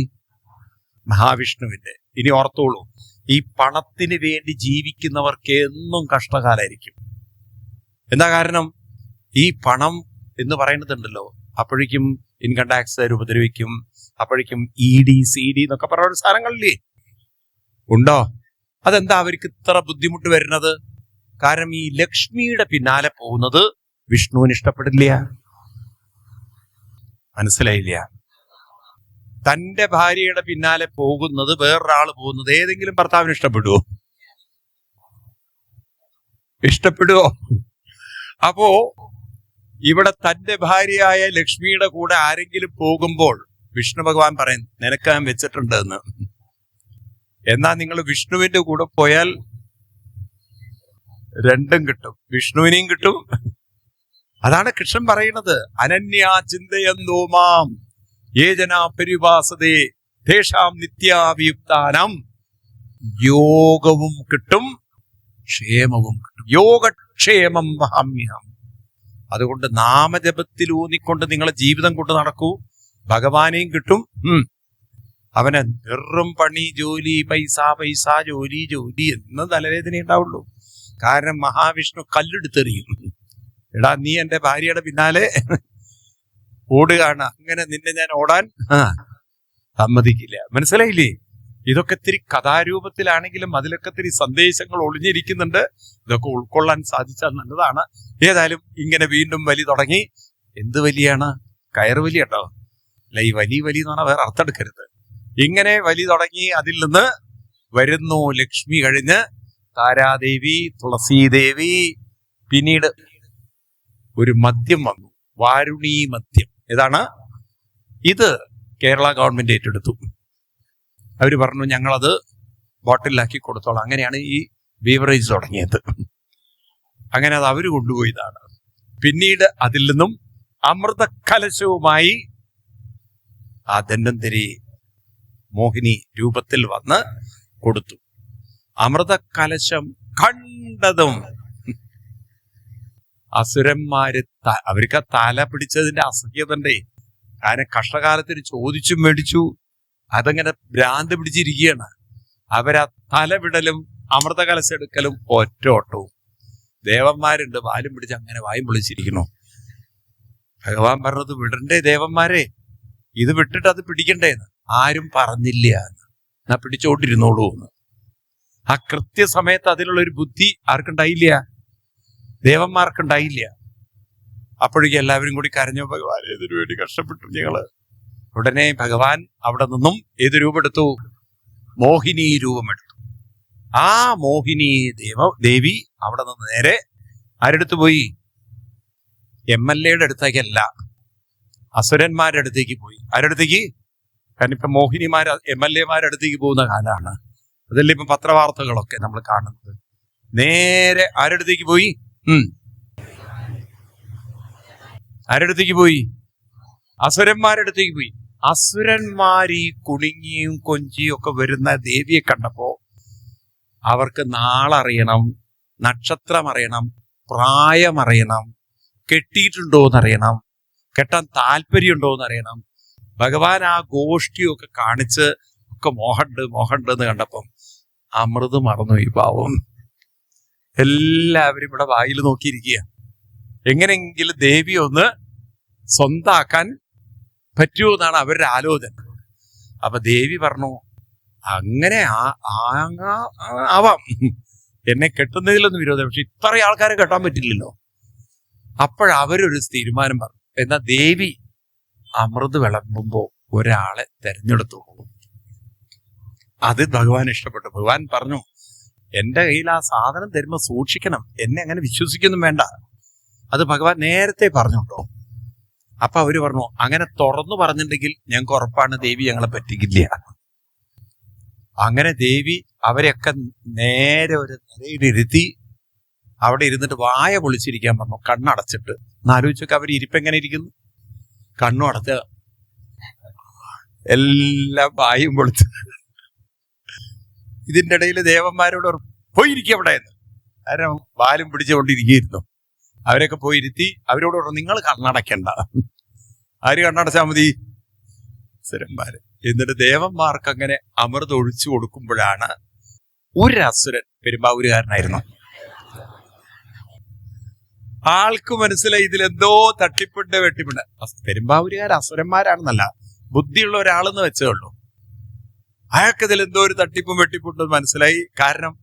മഹാവിഷ്ണുവിന്റെ. ഇനി ഓർത്തോളൂ, ഈ പണത്തിന് വേണ്ടി ജീവിക്കുന്നവർക്ക് എന്നും കഷ്ടകാലായിരിക്കും. എന്താ കാരണം? ഈ പണം എന്ന് പറയുന്നതുണ്ടല്ലോ, അപ്പോഴേക്കും ഇൻകം ടാക്സ് ഉപദ്രവിക്കും, അപ്പോഴേക്കും ED CD എന്നൊക്കെ പറയുന്ന സാധനങ്ങളില്ലേ ഉണ്ടോ? അതെന്താ അവർക്ക് ഇത്ര ബുദ്ധിമുട്ട് വരുന്നത്? കാരണം ഈ ലക്ഷ്മിയുടെ പിന്നാലെ പോകുന്നത് വിഷ്ണുവിന് ഇഷ്ടപ്പെടില്ല. മനസ്സിലായില്ല? തന്റെ ഭാര്യയുടെ പിന്നാലെ പോകുന്നത്, വേറൊരാള് പോകുന്നത് ഏതെങ്കിലും ഭർത്താവിന് ഇഷ്ടപ്പെടുവോ? ഇഷ്ടപ്പെടുവോ? അപ്പോ ഇവിടെ തന്റെ ഭാര്യയായ ലക്ഷ്മിയുടെ കൂടെ ആരെങ്കിലും പോകുമ്പോൾ വിഷ്ണു ഭഗവാൻ പറയും, നിനക്ക് ഞാൻ വെച്ചിട്ടുണ്ട് എന്ന്. എന്നാ നിങ്ങൾ വിഷ്ണുവിന്റെ കൂടെ പോയാൽ രണ്ടും കിട്ടും, വിഷ്ണുവിനെയും കിട്ടും. അതാണ് കൃഷ്ണൻ പറയുന്നത്, അനന്യാ ചിന്തയന്തോ മാം യേ ജനാ പരിവാസതേ തേഷാം നിത്യാഭിയുക്താനാം യോഗവും കിട്ടും ക്ഷേമവും കിട്ടും. യോഗക്ഷേമം വഹാമ്യഹം. അതുകൊണ്ട് നാമജപത്തിൽ ഊന്നിക്കൊണ്ട് നിങ്ങളെ ജീവിതം കൊണ്ട് നടക്കൂ, ഭഗവാനെയും കിട്ടും. അവന് വെറും പണി, ജോലി, പൈസ പൈസ, ജോലി ജോലി എന്ന് തലവേദന ഉണ്ടാവുള്ളൂ. കാരണം മഹാവിഷ്ണു കല്ലെടുത്തെറിയും. എടാ, നീ എന്റെ ഭാര്യയുടെ പിന്നാലെ ഓടുകയാണ്, അങ്ങനെ നിന്നെ ഞാൻ ഓടാൻ സമ്മതിക്കില്ല. മനസ്സിലായില്ലേ? ഇതൊക്കെ ഇത്തിരി കഥാരൂപത്തിലാണെങ്കിലും അതിലൊക്കെ ഇത്തിരി സന്ദേശങ്ങൾ ഒളിഞ്ഞിരിക്കുന്നുണ്ട്. ഇതൊക്കെ ഉൾക്കൊള്ളാൻ സാധിച്ചാൽ നല്ലതാണ്. ഏതായാലും ഇങ്ങനെ വീണ്ടും വലി തുടങ്ങി. എന്ത് വലിയാണ്? കയറുവലി കേട്ടോ. അല്ല, ഈ വലി എന്ന് പറഞ്ഞാൽ വേറെ അർത്ഥം എടുക്കരുത്. ഇങ്ങനെ വലി തുടങ്ങി. അതിൽ നിന്ന് വരുന്നു ലക്ഷ്മി കഴിഞ്ഞ് താരാദേവി, തുളസീദേവി, പിന്നീട് ഒരു മദ്യം വന്നു, വാരുണി മദ്യം. ഏതാണ് ഇത്? കേരള ഗവൺമെന്റ് ഏറ്റെടുത്തു. അവര് പറഞ്ഞു, ഞങ്ങളത് ബോട്ടിലാക്കി കൊടുത്തോളാം. അങ്ങനെയാണ് ഈ ബീവറേജ് തുടങ്ങിയത്. അങ്ങനെ അത് അവര് കൊണ്ടുപോയതാണ്. പിന്നീട് അതിൽ നിന്നും അമൃത കലശവുമായി ആ ധന്വന്തരി മോഹിനി രൂപത്തിൽ വന്ന് കൊടുത്തു. അമൃത കലശം കണ്ടതും അസുരന്മാര് അവർക്ക് തല പിടിച്ചതിന്റെ അസഹ്യതണ്ടേ. കാരണം കഷ്ടകാലത്തിന് ചോദിച്ചും മേടിച്ചു, അതങ്ങനെ ഭ്രാന്ത് പിടിച്ചിരിക്കുകയാണ്. അവരാ തലവിടലും അമൃത കലശം എടുക്കലും ഒറ്റോട്ടവും. ദേവന്മാരുണ്ട് വാലും പിടിച്ച് അങ്ങനെ വായും പൊളിച്ചിരിക്കണു. ഭഗവാൻ പറഞ്ഞത്, വിടണ്ടേ ദേവന്മാരെ, ഇത് വിട്ടിട്ട് അത് പിടിക്കണ്ടേന്ന്. ആരും പറഞ്ഞില്ല എന്ന്. എന്നാ പിടിച്ചോണ്ടിരുന്നോളൂ എന്ന്. ആ കൃത്യസമയത്ത് അതിനുള്ളൊരു ബുദ്ധി ആർക്കുണ്ടായില്ല? ദേവന്മാർക്കുണ്ടായില്ല. അപ്പോഴേക്കും എല്ലാവരും കൂടി കരഞ്ഞു, ഭഗവാൻ ഏതൊരു വേണ്ടി കഷ്ടപ്പെട്ടു ഞങ്ങള്. ഉടനെ ഭഗവാൻ അവിടെ നിന്നും ഏത് രൂപമെടുത്തു? മോഹിനി രൂപമെടുത്തു. ആ മോഹിനി ദേവി അവിടെ നിന്ന് നേരെ ആരെടുത്ത് പോയി? MLA-യുടെ അടുത്തേക്കല്ല, അസുരന്മാരുടെ അടുത്തേക്ക് പോയി. ആരടുത്തേക്ക്? കാരണം ഇപ്പൊ മോഹിനിമാർ MLA-മാരുടെ അടുത്തേക്ക് പോകുന്ന കാലാണ്. അതല്ലേ ഇപ്പൊ പത്രവാർത്തകളൊക്കെ നമ്മൾ കാണുന്നത്. നേരെ ആരടുത്തേക്ക് പോയി? ആരടുത്തേക്ക് പോയി? അസുരന്മാരുടെ അടുത്തേക്ക് പോയി. അസുരന്മാരീ കുണുങ്ങിയും കൊഞ്ചിയും ഒക്കെ വരുന്ന ദേവിയെ കണ്ടപ്പോ അവർക്ക് നാളറിയണം, നക്ഷത്രം അറിയണം, പ്രായം അറിയണം, കെട്ടിയിട്ടുണ്ടോന്നറിയണം, കെട്ടാൻ താല്പര്യമുണ്ടോന്ന് അറിയണം. ഭഗവാൻ ആ ഗോഷ്ഠിയൊക്കെ കാണിച്ച് ഒക്കെ മോഹണ്ട് എന്ന് കണ്ടപ്പം അമൃത് മറന്നു ഈ പാവം. എല്ലാവരും ഇവിടെ വായിൽ നോക്കിയിരിക്കുക, എങ്ങനെയെങ്കിലും ദേവി ഒന്ന് സ്വന്താക്കാൻ പറ്റുമോ എന്നാണ് അവരുടെ ആലോചന. അപ്പൊ ദേവി പറഞ്ഞു, അങ്ങനെ ആവാം, എന്നെ കെട്ടുന്നതിലൊന്നും വിരോധം, പക്ഷെ ഇത്ര ആൾക്കാരെ കെട്ടാൻ പറ്റില്ലല്ലോ. അപ്പോഴവരൊരു തീരുമാനം പറഞ്ഞു. എന്നാ ദേവി അമൃത് വിളമ്പുമ്പോ ഒരാളെ തെരഞ്ഞെടുത്തു. അത് ഭഗവാൻ ഇഷ്ടപ്പെട്ടു. ഭഗവാൻ പറഞ്ഞു, എന്റെ കയ്യിൽ ആ സാധനം തരുമ്പോ സൂക്ഷിക്കണം, എന്നെ അങ്ങനെ വിശ്വസിക്കൊന്നും വേണ്ട. അത് ഭഗവാൻ നേരത്തെ പറഞ്ഞുണ്ടോ. അപ്പൊ അവര് പറഞ്ഞു, അങ്ങനെ തുറന്നു പറഞ്ഞിട്ടുണ്ടെങ്കിൽ ഞങ്ങൾക്ക് ഉറപ്പാണ് ദേവി ഞങ്ങളെ പറ്റിക്കില്ല. അങ്ങനെ ദേവി അവരെയൊക്കെ നേരെ ഒരു നിലയിലിരുത്തി അവിടെ ഇരുന്നിട്ട് വായ പൊളിച്ചിരിക്കാൻ പറഞ്ഞു, കണ്ണടച്ചിട്ട്. എന്നാലോചിച്ചൊക്കെ അവർ ഇരിപ്പെങ്ങനെ ഇരിക്കുന്നു? കണ്ണും അടച്ച് എല്ലാം വായും പൊളിച്ച്. ഇതിന്റെ ഇടയിൽ ദേവന്മാരോട് പോയിരിക്കും അവിടെ എന്ന്. കാരണം വാലും പിടിച്ചുകൊണ്ടിരിക്കുന്നു. അവരൊക്കെ പോയിരുത്തി അവരോട് പറഞ്ഞു, നിങ്ങൾ കണ്ണടക്കണ്ട. ആര് കണ്ണടച്ചാൽ മതി? സുരന്മാര്. എന്നിട്ട് ദേവന്മാർക്ക് അങ്ങനെ അമൃത് ഒഴിച്ചു കൊടുക്കുമ്പോഴാണ് ഒരു അസുരൻ, പെരുമ്പാവൂരുകാരനായിരുന്നു, ആൾക്ക് മനസ്സിലായി ഇതിലെന്തോ തട്ടിപ്പുണ്ട് വെട്ടിപ്പുണ്ട്. പെരുമ്പാവൂരുകാർ അസുരന്മാരാണെന്നല്ല, ബുദ്ധിയുള്ള ഒരാളെന്ന് വെച്ചേ ഉള്ളൂ. അയാൾക്ക് ഇതിലെന്തോ ഒരു തട്ടിപ്പും വെട്ടിപ്പുണ്ടെന്ന് മനസ്സിലായി. കാരണം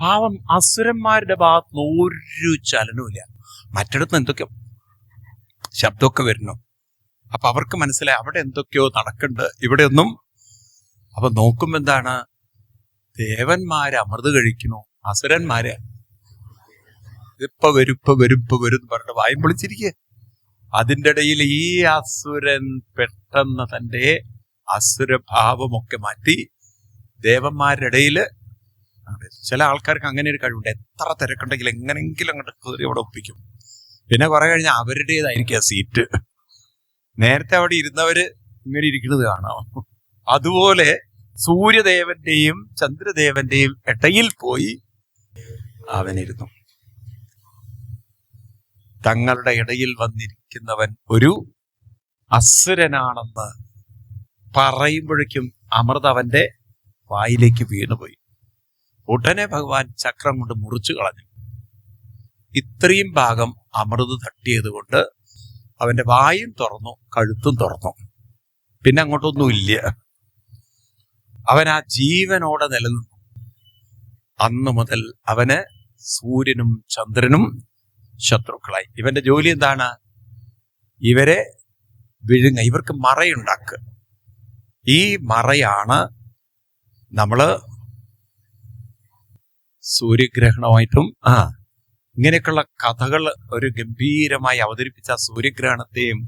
പാവം അസുരന്മാരുടെ ഭാഗത്തുനിന്ന് ഒരു ചലനവുമില്ല. മറ്റിടത്ത് എന്തൊക്കെയോ ശബ്ദമൊക്കെ വരുന്നു. അപ്പൊ അവർക്ക് മനസ്സിലായി അവിടെ എന്തൊക്കെയോ നടക്കുന്നുണ്ട്, ഇവിടെ ഒന്നും. അപ്പൊ നോക്കുമ്പോ എന്താണ്, ദേവന്മാര് അമൃത് കഴിക്കുന്നു, അസുരന്മാര് ഇപ്പൊ വരും പറഞ്ഞിട്ട് വായും പൊളിച്ചിരിക്കുക. അതിൻ്റെ ഇടയിൽ ഈ അസുരൻ പെട്ടെന്ന് തന്റെ അസുരഭാവമൊക്കെ മാറ്റി ദേവന്മാരുടെ ഇടയിൽ. ചില ആൾക്കാർക്ക് അങ്ങനെ ഒരു കഴിവുണ്ട്, എത്ര തിരക്കുണ്ടെങ്കിൽ എങ്ങനെങ്കിലും അങ്ങോട്ട് കയറി അവിടെ ഒപ്പിക്കും. പിന്നെ കുറെ കഴിഞ്ഞാൽ അവരുടേതായിരിക്കും ആ സീറ്റ്. നേരത്തെ അവിടെ ഇരുന്നവര് ഇങ്ങനെ ഇരിക്കുന്നത് കാണാം. അതുപോലെ സൂര്യദേവന്റെയും ചന്ദ്രദേവന്റെയും ഇടയിൽ പോയി അവനിരുന്നു. തങ്ങളുടെ ഇടയിൽ വന്നിരിക്കുന്നവൻ ഒരു അസുരനാണെന്ന് പറയുമ്പോഴേക്കും അമൃത് അവന്റെ വായിലേക്ക് വീണുപോയി. ഉടനെ ഭഗവാൻ ചക്രം കൊണ്ട് മുറിച്ചു കളഞ്ഞു. ഇത്രയും ഭാഗം അമൃത് തട്ടിയത് കൊണ്ട് അവന്റെ വായും തുറന്നു, കഴുത്തും തുറന്നു. പിന്നെ അങ്ങോട്ടൊന്നുമില്ല. അവൻ ആ ജീവനോടെ നിലനിന്നു. അന്നു മുതൽ അവന് സൂര്യനും ചന്ദ്രനും ശത്രുക്കളായി. ഇവന്റെ ജോലി എന്താണ്? ഇവരെ വിഴുങ്ങ, ഇവർക്ക് മറയുണ്ടാക്കുക. ഈ മറയാണ് നമ്മള് സൂര്യഗ്രഹണമായിട്ടും ഇങ്ങനെയൊക്കെയുള്ള കഥകൾ ഒരു ഗംഭീരമായി അവതരിപ്പിച്ച സൂര്യഗ്രഹണത്തെയും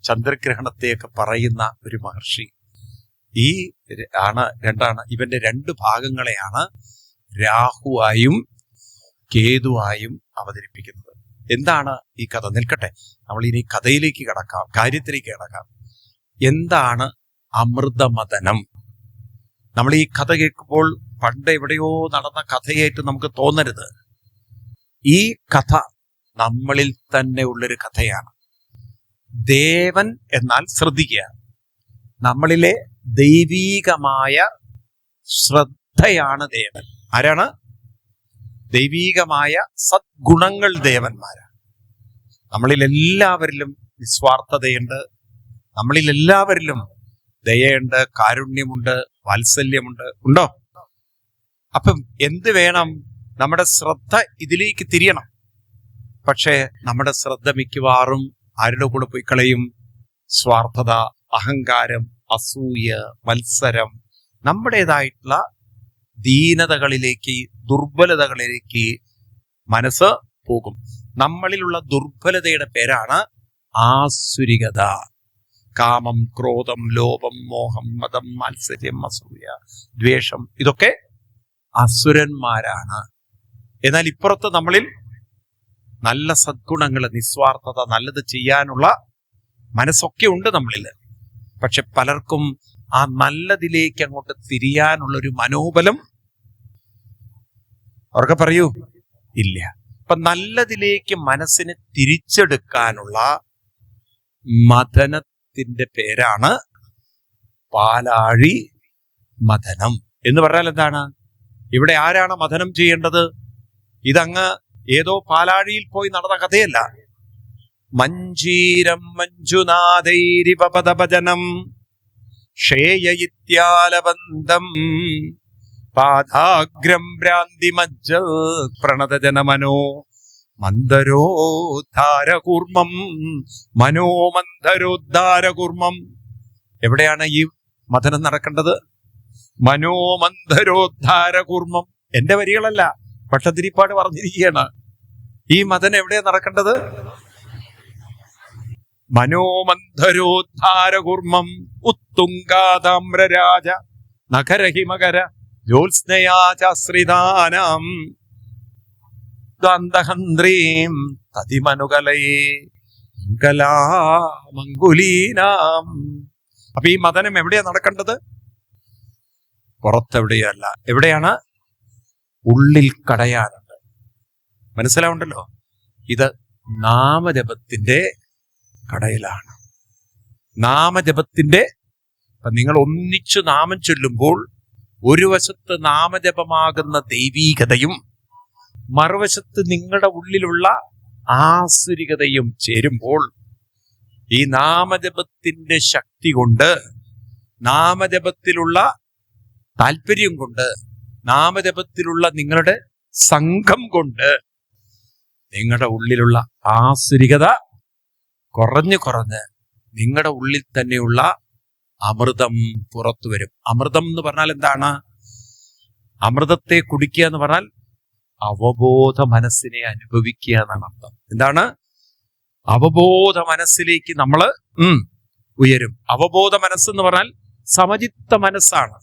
ചന്ദ്രഗ്രഹണത്തെയൊക്കെ പറയുന്ന ഒരു മഹർഷി. ഈ രണ്ടാണ് ഇവന്റെ രണ്ട് ഭാഗങ്ങളെയാണ് രാഹുവായും കേതുവായും അവതരിപ്പിക്കുന്നത്. എന്താണ് ഈ കഥ? നിൽക്കട്ടെ, നമ്മൾ ഇനി കഥയിലേക്ക് കടക്കാം, കാര്യത്തിലേക്ക് കടക്കാം. എന്താണ് അമൃതമഥനം? നമ്മൾ ഈ കഥ കേൾക്കുമ്പോൾ പണ്ട് എവിടെയോ നടന്ന കഥയായിട്ട് നമുക്ക് തോന്നരുത്. ഈ കഥ നമ്മളിൽ തന്നെ ഉള്ളൊരു കഥയാണ്. ദേവൻ എന്നാൽ ശ്രദ്ധിക്കുക, നമ്മളിലെ ദൈവീകമായ ശ്രദ്ധയാണ് ദേവൻ. ആരാണ്? ദൈവീകമായ സദ്ഗുണങ്ങൾ ദേവന്മാരാണ്. നമ്മളിൽ എല്ലാവരിലും നിസ്വാർത്ഥതയുണ്ട്, നമ്മളിൽ എല്ലാവരിലും ദയയുണ്ട്, കാരുണ്യമുണ്ട്, വാത്സല്യമുണ്ട്. ഉണ്ടോ? അപ്പം എന്ത് വേണം? നമ്മുടെ ശ്രദ്ധ ഇതിലേക്ക് തിരിയണം. പക്ഷേ നമ്മുടെ ശ്രദ്ധ മിക്കവാറും ആരുടെ കൂടെ പോയി കളയും? സ്വാർത്ഥത, അഹങ്കാരം, അസൂയ, മത്സരം, നമ്മുടേതായിട്ടുള്ള ദീനതകളിലേക്ക്, ദുർബലതകളിലേക്ക് മനസ്സ് പോകും. നമ്മളിലുള്ള ദുർബലതയുടെ പേരാണ് ആസുരികത. കാമം, ക്രോധം, ലോഭം, മോഹം, മതം, മാത്സര്യം, അസൂയ, ദ്വേഷം, ഇതൊക്കെ അസുരന്മാരാണ്. എന്നാൽ ഇപ്പുറത്ത് നമ്മളിൽ നല്ല സദ്ഗുണങ്ങൾ, നിസ്വാർത്ഥത, നല്ലത് ചെയ്യാനുള്ള മനസ്സൊക്കെ ഉണ്ട് നമ്മളിൽ. പക്ഷെ പലർക്കും ആ നല്ലതിലേക്ക് അങ്ങോട്ട് തിരിയാനുള്ളൊരു മനോബലം അവർക്ക് പറയൂ ഇല്ല. അപ്പൊ നല്ലതിലേക്ക് മനസ്സിനെ തിരിച്ചെടുക്കാനുള്ള മഥനത്തിന്റെ പേരാണ് പാലാഴി മഥനം. എന്ന് പറഞ്ഞാൽ എന്താണ്? ഇവിടെ ആരാണ് മഥനം ചെയ്യേണ്ടത്? ഇതങ്ങ് ഏതോ പാലാഴിയിൽ പോയി നടന്ന കഥയല്ല. മഞ്ജീരം മഞ്ജുനാഥൈരിവപദഭജനം ക്ഷേയയിത്യാലബന്ധം പാദാഗ്രം ഭ്രാന്തിമജ്ജ പ്രണതജനമനോ മന്ദരോദ്ധാരകൂർമ്മം മനോമന്ദരോദ്ധാരകൂർമ്മം. എവിടെയാണ് ഈ മഥനം നടക്കേണ്ടത്? മനോമന്ദരോദ്ധാരകൂർമ്മം. എന്റെ വരികളല്ല, ഭട്ടതിരിപ്പാട് പറഞ്ഞിരിക്കുകയാണ്. ഈ മഥനം എവിടെയാ നടക്കേണ്ടത്? മനോമന്ദരോദ്ധാരകൂർമ്മം ഉത്തുംഗാതാമ്രരാജ നഖരഹിമകര ജ്യോത്സ്നയാചാശ്രിതാനാം ദ്വന്ദ്വഹന്ത്രീം തതിമനുകലയേ മംഗുലീനാം. അപ്പൊ ഈ മഥനം എവിടെയാ നടക്കേണ്ടത്? പുറത്തെവിടെയല്ല. എവിടെയാണ്? ഉള്ളിൽ കടയാനുണ്ട്. മനസ്സിലാവുണ്ടല്ലോ? ഇത് നാമജപത്തിന്റെ കടയിലാണ്. നാമജപത്തിന്റെ അപ്പൊ നിങ്ങൾ ഒന്നിച്ചു നാമം ചൊല്ലുമ്പോൾ ഒരു വശത്ത് നാമജപമാകുന്ന ദൈവീകതയും മറുവശത്ത് നിങ്ങളുടെ ഉള്ളിലുള്ള ആസുരികതയും ചേരുമ്പോൾ ഈ നാമജപത്തിന്റെ ശക്തി കൊണ്ട്, നാമജപത്തിലുള്ള താല്പര്യം കൊണ്ട്, നാമജപത്തിലുള്ള നിങ്ങളുടെ സംഘം കൊണ്ട് നിങ്ങളുടെ ഉള്ളിലുള്ള ആസുരികത കുറഞ്ഞ് നിങ്ങളുടെ ഉള്ളിൽ തന്നെയുള്ള അമൃതം പുറത്തു വരും. അമൃതം എന്ന് പറഞ്ഞാൽ എന്താണ്? അമൃതത്തെ കുടിക്കുക എന്ന് പറഞ്ഞാൽ അവബോധ മനസ്സിനെ അനുഭവിക്കുക എന്നാണ് അർത്ഥം. എന്താണ്? അവബോധ മനസ്സിലേക്ക് നമ്മൾ ഉയരും. അവബോധ മനസ്സെന്ന് പറഞ്ഞാൽ സമചിത്ത മനസ്സാണ്.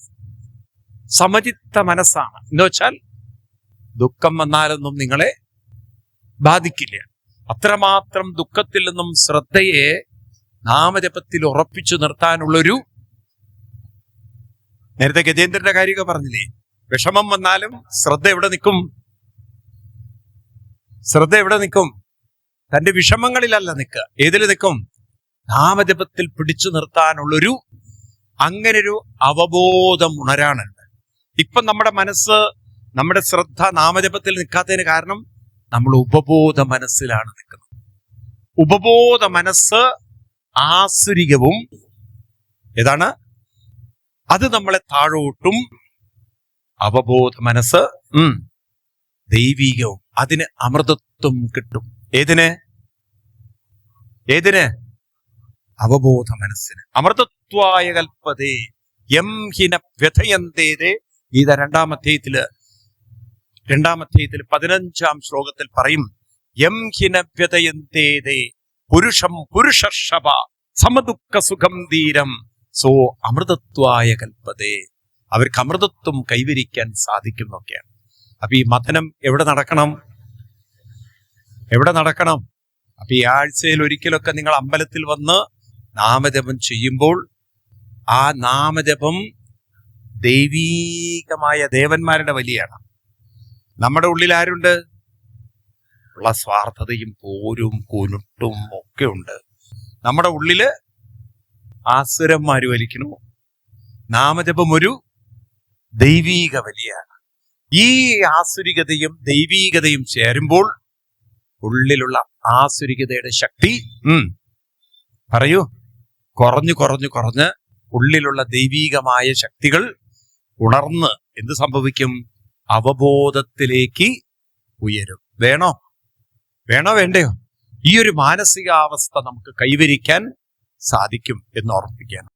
സമചിത്ത മനസ്സാണ് എന്ന് വെച്ചാൽ ദുഃഖം വന്നാലൊന്നും നിങ്ങളെ ബാധിക്കില്ല. അത്രമാത്രം ദുഃഖത്തിൽ നിന്നും ശ്രദ്ധയെ നാമജപത്തിൽ ഉറപ്പിച്ചു നിർത്താനുള്ളൊരു, നേരത്തെ ഗജേന്ദ്രന്റെ കാര്യമൊക്കെ പറഞ്ഞില്ലേ, വിഷമം വന്നാലും ശ്രദ്ധ എവിടെ നിൽക്കും? ശ്രദ്ധ എവിടെ നിൽക്കും? തന്റെ വിഷമങ്ങളിലല്ല നിൽക്കുക. ഏതിൽ നിൽക്കും? നാമജപത്തിൽ പിടിച്ചു നിർത്താനുള്ളൊരു അങ്ങനൊരു അവബോധം ഉണരാനുണ്ട്. ഇപ്പൊ നമ്മുടെ മനസ്സ്, നമ്മുടെ ശ്രദ്ധ നാമജപത്തിൽ നിൽക്കാത്തതിന് കാരണം നമ്മൾ ഉപബോധ മനസ്സിലാണ് നിൽക്കുന്നത്. ഉപബോധ മനസ്സ് ആസുരികവും ഏതാണ്? അത് നമ്മളെ താഴോട്ടും. അവബോധ മനസ്സ് ദൈവികവും. അതിന് അമൃതത്വം കിട്ടും. ഏതിന്? അവബോധ മനസ്സിന്. അമൃതത്വായ കൽപ്പതേ യം ഹിന വ്യഥയന്തേതേ. ഗീത 2-ാം അധ്യായത്തില് 15-ാം ശ്ലോകത്തിൽ പറയും, യം ഹിന വ്യഥയന്തേതേ പുരുഷം പുരുഷർഷഭ സമദുഃഖ സുഖം ധീരം സോ അമൃതത്വായ കൽപ്പതേ. അവർക്ക് അമൃതത്വം കൈവരിക്കാൻ സാധിക്കുന്നൊക്കെയാണ്. അപ്പൊ ഈ മഥനം എവിടെ നടക്കണം? അപ്പൊ ഈ ആഴ്ചയിൽ ഒരിക്കലൊക്കെ നിങ്ങൾ അമ്പലത്തിൽ വന്ന് നാമജപം ചെയ്യുമ്പോൾ ആ നാമജപം ദൈവീകമായ ദേവന്മാരുടെ വലിയാണ്. നമ്മുടെ ഉള്ളിൽ ആരുണ്ട്? ഉള്ള സ്വാർത്ഥതയും പോരും കുരുട്ടും ഒക്കെ ഉണ്ട്. നമ്മുടെ ഉള്ളില് ആസുരന്മാര് വലിക്കണു. നാമജപം ഒരു ദൈവീക വലിയാണ്. ഈ ആസുരികതയും ദൈവീകതയും ചേരുമ്പോൾ ഉള്ളിലുള്ള ആസുരികതയുടെ ശക്തി പറയൂ കുറഞ്ഞ് ഉള്ളിലുള്ള ദൈവീകമായ ശക്തികൾ ഉണർന്ന് എന്ത് സംഭവിക്കും? അവബോധത്തിലേക്ക് ഉയരും. വേണോ വേണ്ടയോ? ഈ ഒരു മാനസികാവസ്ഥ നമുക്ക് കൈവരിക്കാൻ സാധിക്കും എന്ന് ഓർമ്മിപ്പിക്കുകയാണ്.